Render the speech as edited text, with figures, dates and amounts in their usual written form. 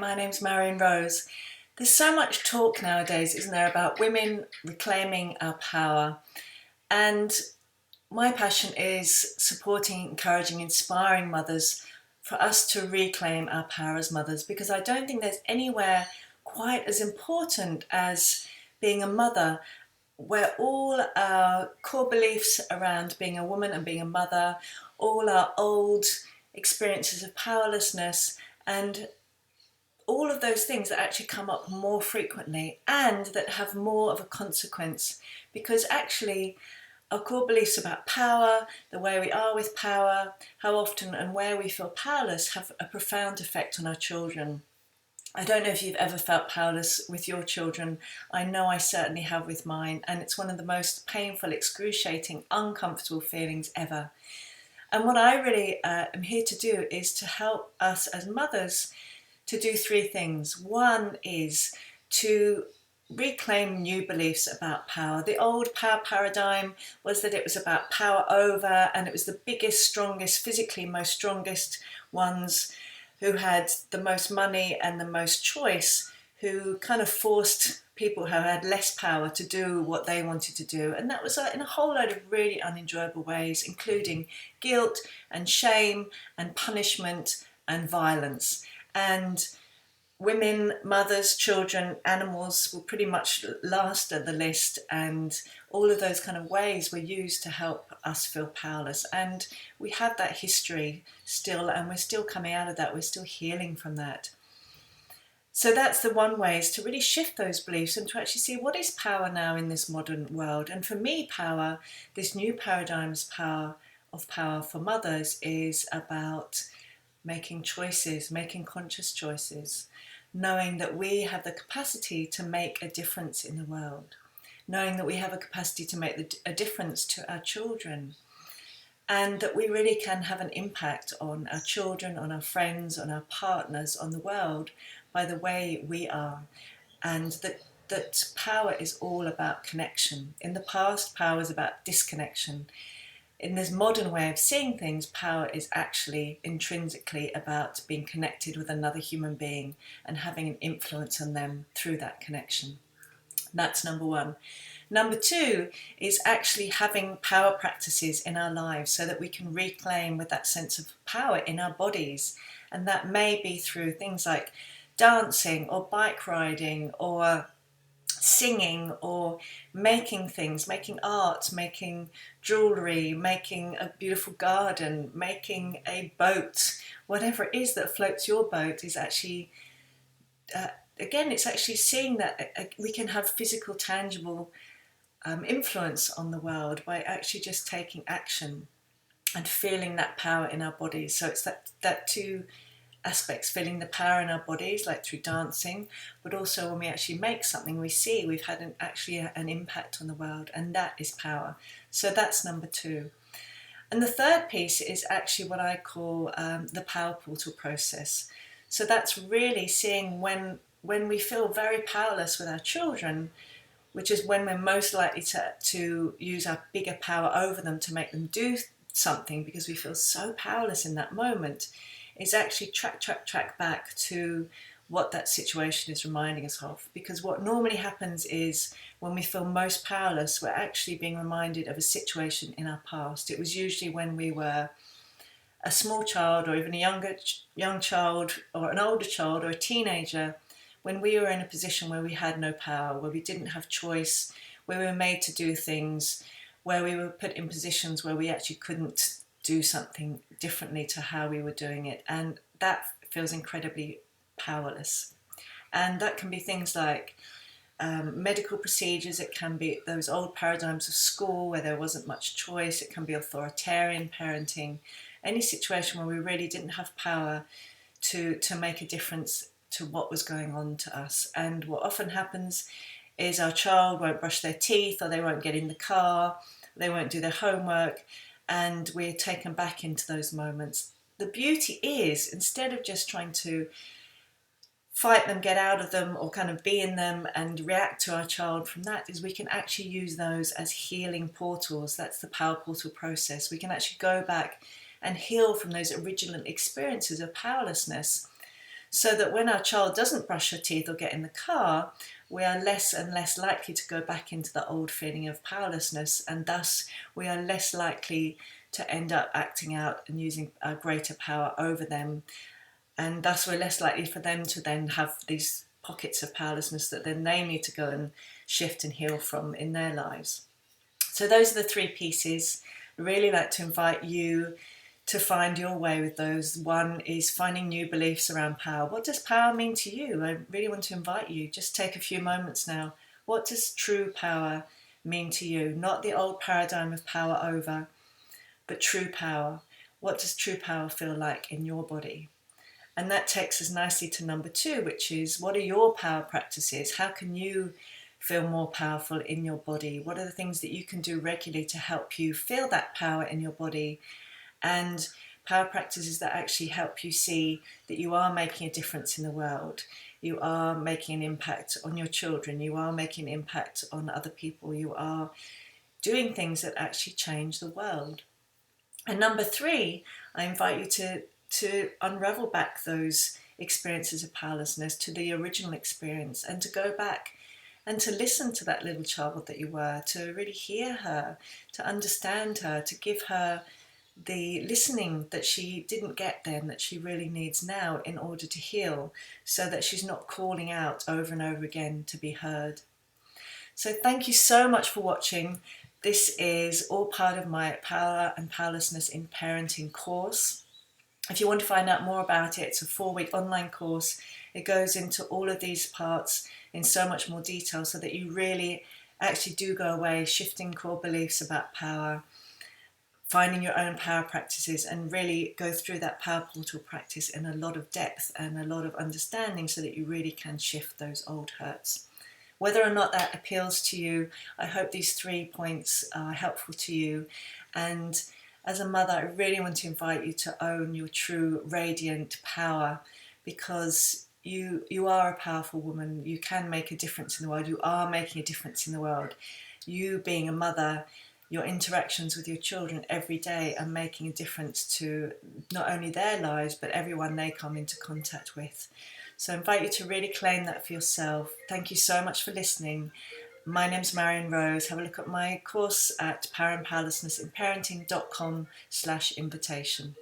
my name's Marion Rose. There's so much talk nowadays, isn't there, about women reclaiming our power. And my passion is supporting, encouraging, inspiring mothers for us to reclaim our power as mothers, because I don't think there's anywhere quite as important as being a mother, where all our core beliefs around being a woman and being a mother, all our old experiences of powerlessness, and all of those things that actually come up more frequently and that have more of a consequence, because actually our core beliefs about power, the way we are with power, how often and where we feel powerless, have a profound effect on our children. I don't know if you've ever felt powerless with your children. I know I certainly have with mine, and it's one of the most painful, excruciating, uncomfortable feelings ever. And what I really am here to do is to help us as mothers to do three things. One is to reclaim new beliefs about power. The old power paradigm was that it was about power over, and it was the biggest, strongest, physically most strongest ones who had the most money and the most choice, who kind of forced people who had less power to do what they wanted to do. And that was in a whole load of really unenjoyable ways, including guilt and shame and punishment and violence. And women, mothers, children, animals will pretty much last at the list, and all of those kind of ways were used to help us feel powerless. And we have that history still, and we're still coming out of that, we're still healing from that. So that's the one way, is to really shift those beliefs and to actually see what is power now in this modern world. And for me, power, this new paradigm's power for mothers, is about making choices, making conscious choices, knowing that we have the capacity to make a difference in the world, knowing that we have a capacity to make a difference to our children, and that we really can have an impact on our children, on our friends, on our partners, on the world by the way we are. And that power is all about connection. In the past, power was about disconnection. In this modern way of seeing things, power is actually intrinsically about being connected with another human being and having an influence on them through that connection. That's number one. Number two is actually having power practices in our lives so that we can reclaim with that sense of power in our bodies. And that may be through things like dancing or bike riding or singing or making things, making art, making jewellery, making a beautiful garden, making a boat. Whatever it is that floats your boat is actually, again, it's actually seeing that we can have physical, tangible influence on the world by actually just taking action and feeling that power in our bodies. So it's that two aspects, feeling the power in our bodies, like through dancing, but also when we actually make something, we see we've had actually an impact on the world, and that is power. So that's number two. And the third piece is actually what I call the power portal process. So that's really seeing when we feel very powerless with our children, which is when we're most likely to use our bigger power over them to make them do something, because we feel so powerless in that moment, is actually track back to what that situation is reminding us of. Because what normally happens is when we feel most powerless, we're actually being reminded of a situation in our past. It was usually when we were a small child, or even a young child, or an older child, or a teenager, when we were in a position where we had no power, where we didn't have choice, where we were made to do things, where we were put in positions where we actually couldn't do something differently to how we were doing it. And that feels incredibly powerless. And that can be things like medical procedures. It can be those old paradigms of school where there wasn't much choice. It can be authoritarian parenting. Any situation where we really didn't have power to make a difference to what was going on to us. And what often happens is our child won't brush their teeth, or they won't get in the car, they won't do their homework, and we're taken back into those moments. The beauty is, instead of just trying to fight them, get out of them, or kind of be in them and react to our child from that, is we can actually use those as healing portals. That's the power portal process. We can actually go back and heal from those original experiences of powerlessness. so that when our child doesn't brush her teeth or get in the car, we are less and less likely to go back into the old feeling of powerlessness, and thus we are less likely to end up acting out and using a greater power over them, and thus we're less likely for them to then have these pockets of powerlessness that then they need to go and shift and heal from in their lives. So those are the three pieces. I really like to invite you to find your way with those. One is finding new beliefs around power. What does power mean to you? I really want to invite you, just take a few moments now. What does true power mean to you? Not the old paradigm of power over, but true power. What does true power feel like in your body? And that takes us nicely to number two, which is, what are your power practices? How can you feel more powerful in your body? What are the things that you can do regularly to help you feel that power in your body? And power practices that actually help you see that you are making a difference in the world. You are making an impact on your children. You are making an impact on other people. You are doing things that actually change the world. And number three, I invite you to unravel back those experiences of powerlessness to the original experience, and to go back and to listen to that little child that you were, to really hear her, to understand her, to give her the listening that she didn't get then, that she really needs now in order to heal, so that she's not calling out over and over again to be heard. So thank you so much for watching. This is all part of my Power and Powerlessness in Parenting course. If you want to find out more about it, it's a 4-week online course. It goes into all of these parts in so much more detail, so that you really actually do go away shifting core beliefs about power, finding your own power practices, and really go through that power portal practice in a lot of depth and a lot of understanding, so that you really can shift those old hurts. Whether or not that appeals to you, I hope these 3 points are helpful to you. And as a mother, I really want to invite you to own your true radiant power, because you are a powerful woman. You can make a difference in the world. You are making a difference in the world. You being a mother, your interactions with your children every day are making a difference to not only their lives, but everyone they come into contact with. So I invite you to really claim that for yourself. Thank you so much for listening. My name's Marion Rose. Have a look at my course at powerandpowerlessnessinparenting.com/invitation.